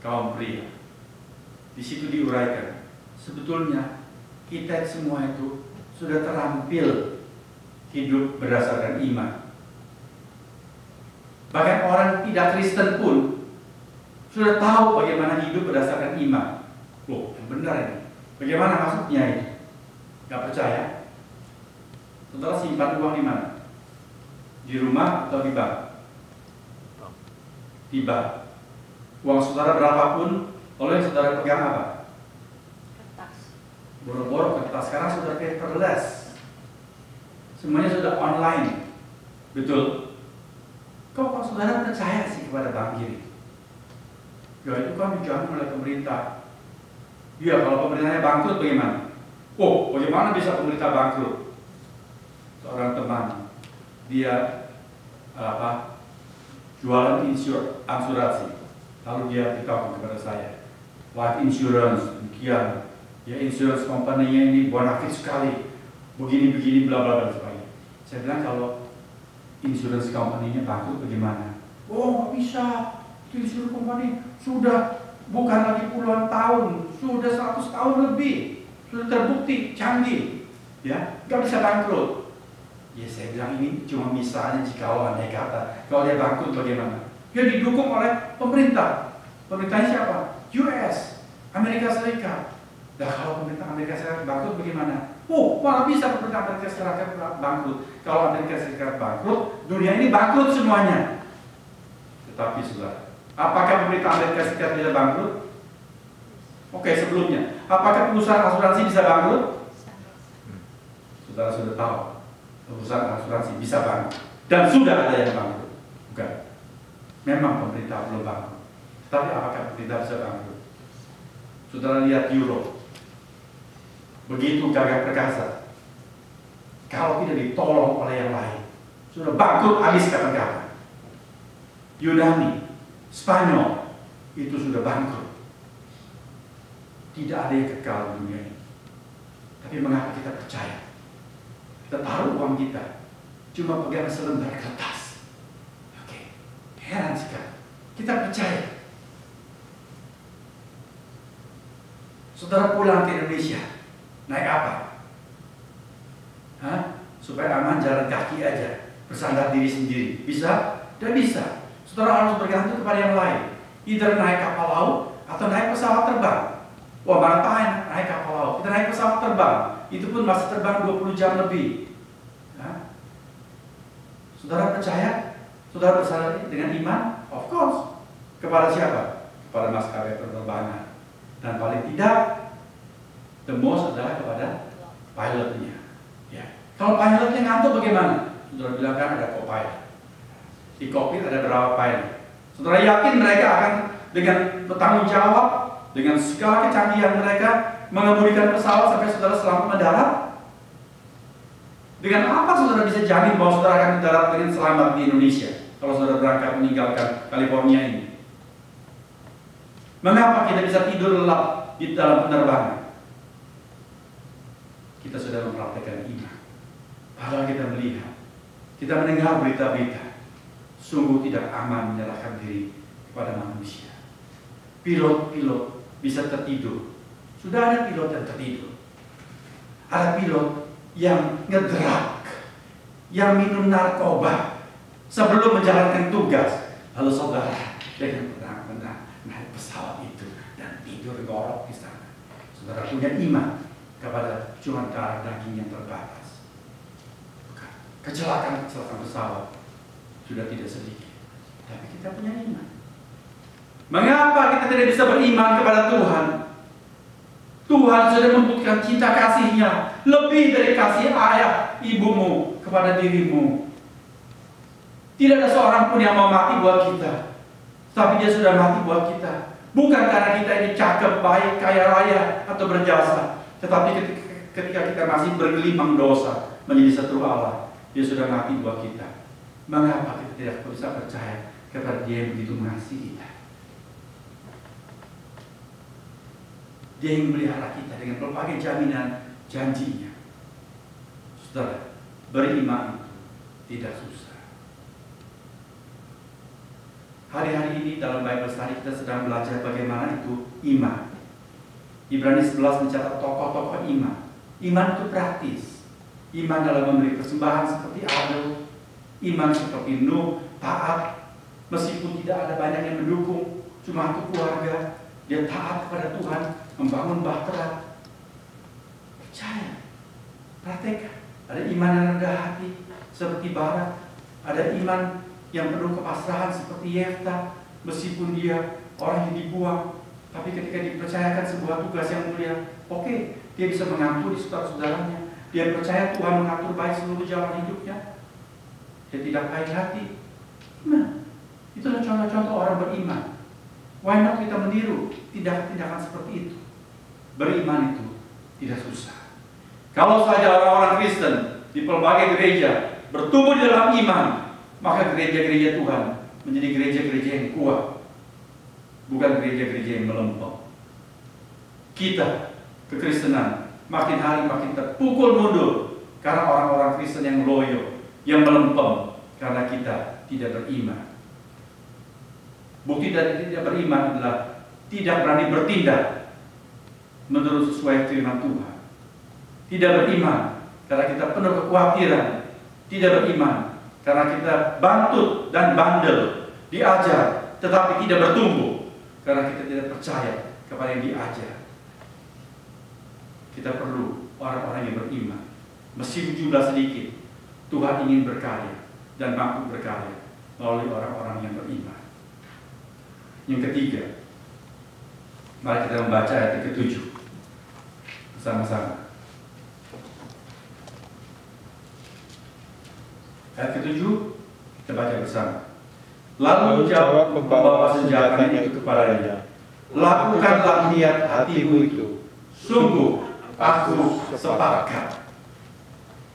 kaum pria. Di situ diuraikan, sebetulnya kita semua itu sudah terampil hidup berdasarkan iman. Bahkan orang tidak Kristen pun sudah tahu bagaimana hidup berdasarkan iman. Loh, yang benar ini. Bagaimana maksudnya ini? Gak percaya? Saudara simpan uang di mana? Di rumah atau di bank? Di bank. Uang saudara berapapun, lalu yang saudara pegang apa? Kertas. Boro-boro kertas. Sekarang sudah paperless. Semuanya sudah online. Betul? Kok saudara percaya sih kepada bank kiri? Ya itu kan dijamin oleh pemerintah. Ya kalau pemerintahnya bangkrut bagaimana? Oh, bagaimana bisa pemerintah bangkrut? Seorang teman, dia jualan asuransi. Lalu dia beritahu kepada saya, life insurance, demikian. Ya insurance company-nya ini bonafit sekali. Begini-begini, bla bla dan sebagainya. Saya bilang kalau insurance company-nya bangkrut bagaimana? Oh, nggak bisa. Itu insurance company sudah bukan lagi puluhan tahun, sudah 100 tahun lebih, sudah terbukti canggih, ya, nggak bisa bangkrut. Ya saya bilang ini cuma misalnya jika andai kata kalau dia bangkrut bagaimana? Dia didukung oleh pemerintah. Pemerintahnya siapa? US, Amerika Serikat. Nah kalau pemerintah Amerika Serikat bangkrut bagaimana? Oh, malah bisa pemerintah Amerika Serikat bangkrut. Kalau Amerika Serikat bangkrut, dunia ini bangkrut semuanya. Tetapi saudara, apakah pemerintah Amerika Serikat bisa bangkrut? Oke, sebelumnya, apakah perusahaan asuransi bisa bangkrut? Saudara sudah tahu, perusahaan asuransi bisa bangkrut. Dan sudah ada yang bangkrut. Bukan. Memang pemerintah belum bangkrut. Tapi apakah pemerintah bisa bangkrut? Saudara lihat Euro. Begitu gagah perkasa. Kalau tidak ditolong oleh yang lain, sudah bangkrut habis kapan-kapan. Yunani, Spanyol, itu sudah bangkrut. Tidak ada yang kekal di dunia ini. Tapi mengapa kita percaya? Kita taruh uang kita, cuma pegang selembar kertas. Oke, heran sekali. Kita percaya. Saudara pulang ke Indonesia, naik apa? Hah? Supaya aman jalan kaki aja, bersandar diri sendiri. Bisa? Tidak bisa. Saudara harus bergantung kepada yang lain. Either naik kapal laut atau naik pesawat terbang. Wah, mana tahan naik kapal laut? Kita naik pesawat terbang. Itu pun masih terbang 20 jam lebih. Nah, saudara percaya? Saudara bersandar dengan iman? Of course. Kepada siapa? Kepada maskapai penerbangan. Dan paling tidak, the most adalah kepada pilotnya. Ya. Kalau pilotnya ngantuk bagaimana? Saudara bilang kan ada co-pilot. Di kokpit ada berapa pilot? Saudara yakin mereka akan dengan bertanggung jawab, dengan segala kecanggihan mereka mengemudikan pesawat sampai saudara selamat mendarat? Dengan apa saudara bisa jamin bahwa saudara akan mendarat dengan selamat di Indonesia kalau saudara berangkat meninggalkan California ini? Mengapa kita bisa tidur lelap di dalam penerbangan? Kita sudah mempraktekkan iman. Padahal kita melihat, kita mendengar berita-berita. Sungguh tidak aman menyerahkan diri kepada manusia. Pilot-pilot bisa tertidur. Sudah ada pilot yang tertidur. Ada pilot yang ngedrak, yang minum narkoba sebelum menjalankan tugas. Lalu saudara dengan benar-benar naik pesawat itu dan tidur ngorok di sana. Saudara punya iman kepada cuma darah daging yang terbatas. Kecelakaan pesawat sudah tidak sedikit, tapi kita punya iman. Mengapa kita tidak bisa beriman kepada Tuhan? Tuhan sudah membuktikan cinta kasih-Nya lebih dari kasih ayah ibumu kepada dirimu. Tidak ada seorang pun yang mau mati buat kita, tapi Dia sudah mati buat kita. Bukan karena kita ini cakep, baik, kaya raya, atau berjasa, tetapi ketika kita masih bergelimang dosa menjadi setru Allah, Dia sudah mati buat kita. Mengapa kita tidak bisa percaya kepada Dia yang begitu mengasihi kita? Dia yang memelihara kita dengan berbagai jaminan janjinya. Saudara, beriman itu tidak susah. Hari-hari ini dalam Bible Study kita sedang belajar bagaimana itu iman. Ibrani 11 mencatat tokoh-tokoh iman. Iman itu praktis. Iman dalam memberi persembahan seperti Abel. Iman seperti Nuh, taat. Meskipun tidak ada banyak yang mendukung, cuma satu keluarga, dia taat kepada Tuhan, membangun bahtera. Percaya. Praktek. Ada iman yang rendah hati seperti Barak. Ada iman yang penuh kepasrahan seperti Yefta. Meskipun dia orang yang dibuang, tapi ketika dipercayakan sebuah tugas yang mulia, oke, dia bisa mengampuni saudara-saudaranya. Dia percaya Tuhan mengatur baik seluruh jalan hidupnya. Dia tidak pahit hati. Nah, itulah contoh-contoh orang beriman. Why not kita meniru tindakan-tindakan seperti itu? Beriman itu tidak susah. Kalau saja orang-orang Kristen di pelbagai gereja bertumbuh di dalam iman, maka gereja-gereja Tuhan menjadi gereja-gereja yang kuat, bukan gereja-gereja yang melempem. Kita, kekristenan, makin hari makin terpukul mundur karena orang-orang Kristen yang loyo, yang melempem karena kita tidak beriman. Bukti dari tidak beriman adalah tidak berani bertindak menurut sesuai firman Tuhan. Tidak beriman karena kita penuh kekhawatiran. Tidak beriman karena kita bantut dan bandel, diajar tetapi tidak bertumbuh karena kita tidak percaya kepada yang diajar. Kita perlu orang-orang yang beriman. Meskipun jumlah sedikit, Tuhan ingin berkarya dan mampu berkarya melalui orang-orang yang beriman. Yang ketiga, mari kita membaca ayat ke-7 bersama-sama. Ayat ke-7 kita baca bersama. Lalu jawab pembawa senjatanya itu kepadanya, lakukanlah niat hatimu itu, sungguh aku sepakat.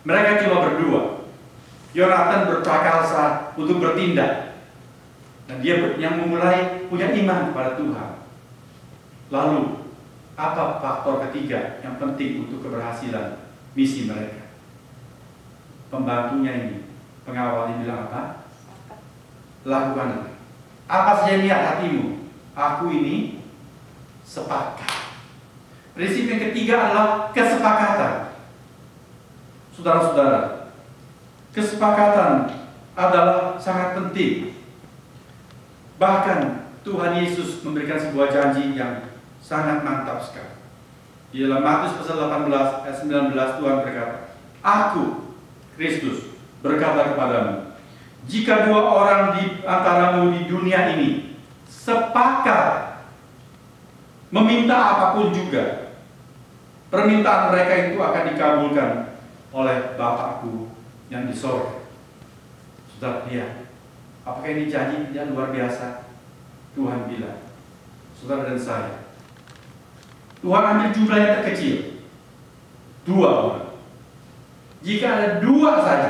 Mereka cuma berdua. Yonatan berprakarsa untuk bertindak, dan dia yang memulai punya iman kepada Tuhan. Lalu apa faktor ketiga yang penting untuk keberhasilan misi mereka? Pembantunya ini, pengawalnya bilang apa? Lakukan apa saja niat hatimu, aku ini sepakat. Prinsip yang ketiga adalah kesepakatan. Saudara-saudara, kesepakatan adalah sangat penting. Bahkan Tuhan Yesus memberikan sebuah janji yang sangat mantap sekali. Di dalam Matius pasal 18 ayat 19 Tuhan berkata, Aku, Kristus, berkata kepadamu, jika dua orang di antaramu di dunia ini sepakat meminta apapun juga, permintaan mereka itu akan dikabulkan oleh Bapakku yang di sorga. Sudah lihat, apakah ini janji yang luar biasa? Tuhan bilang, saudara dan saya, Tuhan ambil jumlah yang terkecil, 2 orang. Jika ada 2 saja,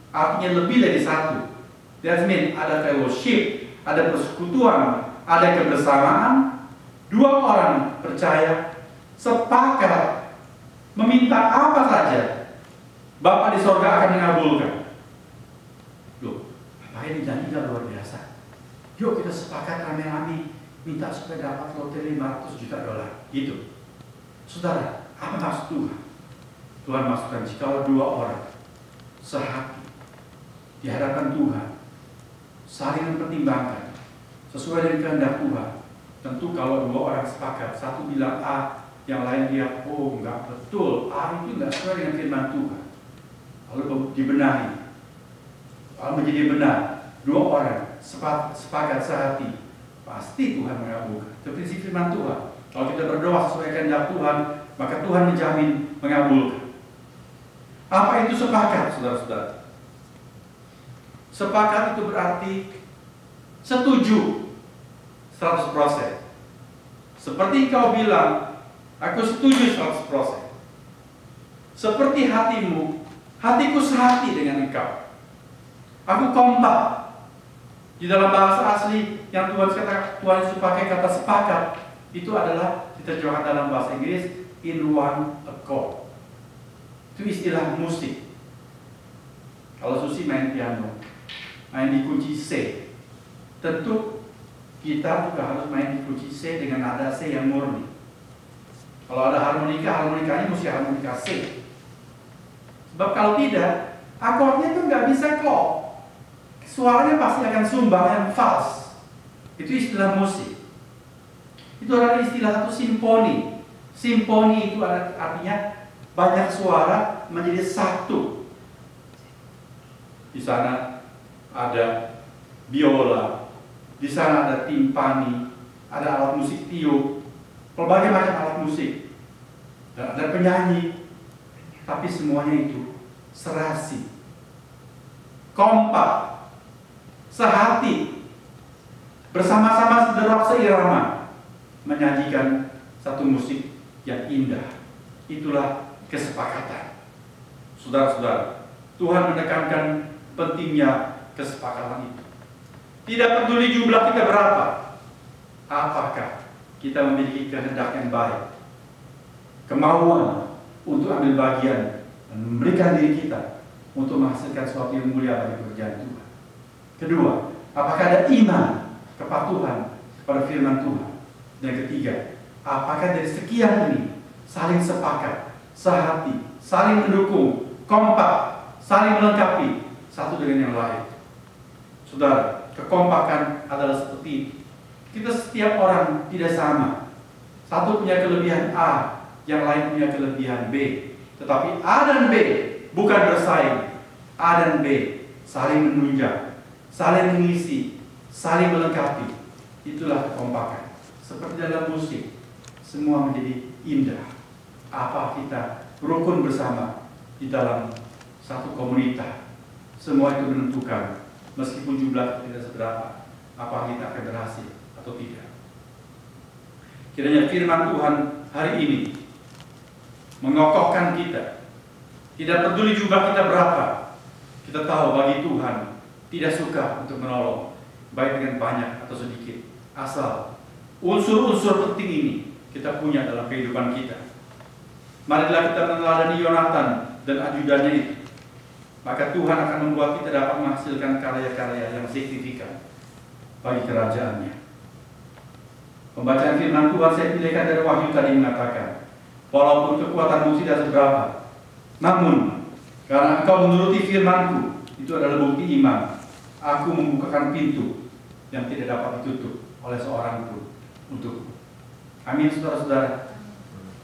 artinya lebih dari 1. That means ada fellowship, ada persekutuan, ada kebersamaan. 2 orang percaya, sepakat, meminta apa saja, Bapa di sorga akan mengabulkan. Loh, apa ini janjinya luar biasa? Yuk kita sepakat rame-rame minta supaya dapat lotre $500 juta. Gitu. Saudara, apa maksud Tuhan? Tuhan maksudkan jika 2 orang sehati di hadapan Tuhan, saling mempertimbangkan sesuai dengan kehendak Tuhan. Tentu kalau 2 orang sepakat, satu bilang A, yang lain dia, oh enggak betul, A itu enggak sesuai dengan firman Tuhan. Lalu dibenahi, lalu menjadi benar. 2 orang sepakat sehati, pasti Tuhan mengabulkan. Itu prinsip firman Tuhan. Kalau kita berdoa sesuai kehendak Tuhan, maka Tuhan menjamin mengabulkan. Apa itu sepakat, saudara-saudara? Sepakat itu berarti setuju 100%. Seperti kau bilang, aku setuju 100%. Seperti hatimu, hatiku sehati dengan engkau. Aku kompak. Di dalam bahasa asli yang Tuhan Yesus pakai kata sepakat, itu adalah diterjemahkan dalam bahasa Inggris in one accord. Itu istilah musik. Kalau Susi main piano, main di kunci C, tentu kita juga harus main di kunci C dengan nada C yang murni. Kalau ada harmonika, harmonikanya mesti harmonika C. Sebab kalau tidak, akordnya itu nggak bisa klop. Suaranya pasti akan sumbang yang fals. Itu istilah musik. Itu adalah istilah satu simfoni. Simfoni itu artinya banyak suara menjadi satu. Di sana ada biola, di sana ada timpani, ada alat musik tiup, berbagai macam alat musik, dan ada penyanyi. Tapi semuanya itu serasi, kompak, sehati, bersama-sama sederap seirama, menyajikan satu musik yang indah. Itulah kesepakatan. Saudara-saudara, Tuhan menekankan pentingnya kesepakatan itu. Tidak peduli jumlah kita berapa, apakah kita memiliki kehendak yang baik, kemauan untuk ambil bagian dan memberikan diri kita untuk menghasilkan sesuatu yang mulia bagi pekerjaan Tuhan. Kedua, apakah ada iman, kepatuhan kepada firman Tuhan. Dan ketiga, apakah dari sekian ini saling sepakat, sehati, saling mendukung, kompak, saling melengkapi satu dengan yang lain. Saudara, kekompakan adalah seperti ini. Kita setiap orang tidak sama. Satu punya kelebihan A, yang lain punya kelebihan B. Tetapi A dan B bukan bersaing. A dan B saling menunjang, saling mengisi, saling melengkapi. Itulah kekompakan. Seperti dalam musik, semua menjadi indah. Apa kita rukun bersama di dalam satu komunitas. Semua itu menentukan, meskipun jumlah tidak seberapa, apa kita akan berhasil atau tidak. Kiranya firman Tuhan hari ini mengokohkan kita. Tidak peduli jumlah kita berapa, kita tahu bagi Tuhan tidak suka untuk menolong, baik dengan banyak atau sedikit, asal unsur-unsur penting ini kita punya dalam kehidupan kita. Marilah kita meneladani Yonatan dan ajudannya itu. Maka Tuhan akan membuat kita dapat menghasilkan karya-karya yang signifikan bagi kerajaannya. Pembacaan firman Tuhan saya pilihkan dari Wahyu tadi mengatakan, walaupun kekuatanmu tidak seberapa, namun karena engkau menuruti firman-Ku, itu adalah bukti iman. Aku membukakan pintu yang tidak dapat ditutup oleh seorang pun untukmu. Amin, saudara-saudara.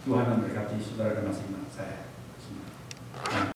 Tuhan memberkati saudara dan masing-masing saya.